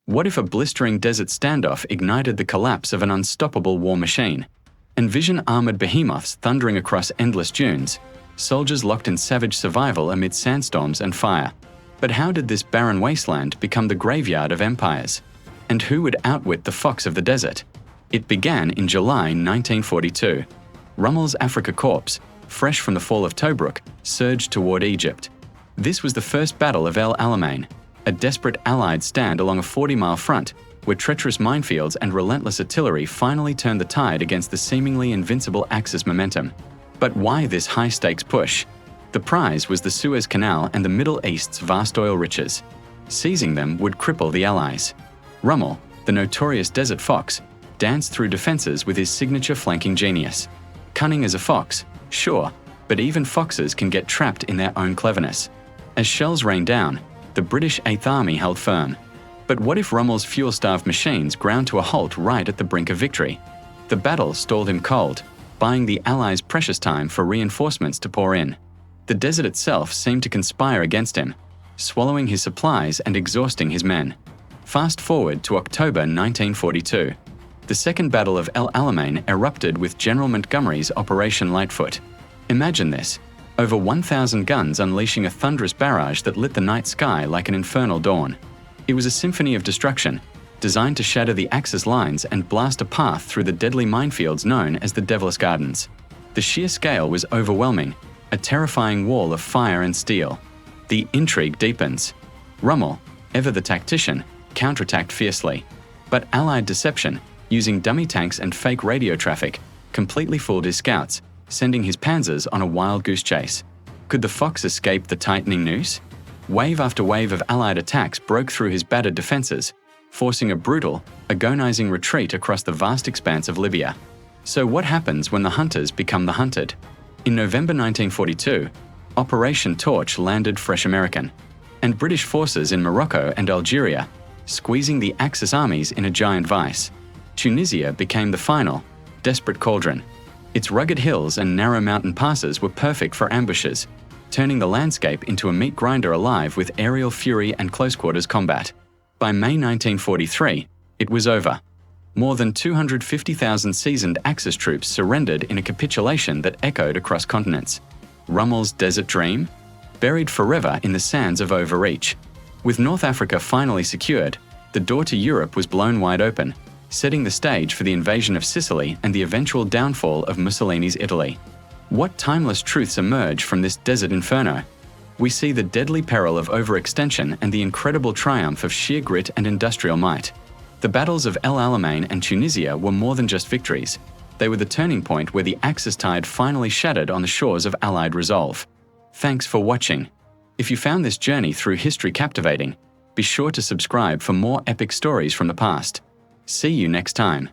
What if a blistering desert standoff ignited the collapse of an unstoppable war machine? Envision armored behemoths thundering across endless dunes, soldiers locked in savage survival amid sandstorms and fire. But how did this barren wasteland become the graveyard of empires? And who would outwit the fox of the desert? It began in July 1942. Rommel's Afrika Korps, fresh from the fall of Tobruk, surged toward Egypt. This was the first battle of El Alamein, a desperate Allied stand along a 40-mile front, where treacherous minefields and relentless artillery finally turned the tide against the seemingly invincible Axis momentum. But why this high-stakes push? The prize was the Suez Canal and the Middle East's vast oil riches. Seizing them would cripple the Allies. Rommel, the notorious desert fox, danced through defenses with his signature flanking genius. Cunning as a fox, sure, but even foxes can get trapped in their own cleverness. As shells rained down, the British Eighth Army held firm. But what if Rommel's fuel-starved machines ground to a halt right at the brink of victory? The battle stalled him cold, buying the Allies precious time for reinforcements to pour in. The desert itself seemed to conspire against him, swallowing his supplies and exhausting his men. Fast forward to October 1942. The Second Battle of El Alamein erupted with General Montgomery's Operation Lightfoot. Imagine this: over 1,000 guns unleashing a thunderous barrage that lit the night sky like an infernal dawn. It was a symphony of destruction, designed to shatter the Axis lines and blast a path through the deadly minefields known as the Devil's Gardens. The sheer scale was overwhelming, a terrifying wall of fire and steel. The intrigue deepens. Rommel, ever the tactician, counterattacked fiercely. But Allied deception, using dummy tanks and fake radio traffic, completely fooled his scouts, sending his panzers on a wild goose chase. Could the fox escape the tightening noose? Wave after wave of Allied attacks broke through his battered defenses, forcing a brutal, agonizing retreat across the vast expanse of Libya. So what happens when the hunters become the hunted? In November 1942, Operation Torch landed fresh American and British forces in Morocco and Algeria, squeezing the Axis armies in a giant vice. Tunisia became the final, desperate cauldron. Its rugged hills and narrow mountain passes were perfect for ambushes, turning the landscape into a meat grinder alive with aerial fury and close-quarters combat. By May 1943, it was over. More than 250,000 seasoned Axis troops surrendered in a capitulation that echoed across continents. Rommel's desert dream? Buried forever in the sands of overreach. With North Africa finally secured, the door to Europe was blown wide open, setting the stage for the invasion of Sicily and the eventual downfall of Mussolini's Italy. What timeless truths emerge from this desert inferno? We see the deadly peril of overextension and the incredible triumph of sheer grit and industrial might. The battles of El Alamein and Tunisia were more than just victories. They were the turning point where the Axis tide finally shattered on the shores of Allied resolve. Thanks for watching. If you found this journey through history captivating, be sure to subscribe for more epic stories from the past. See you next time.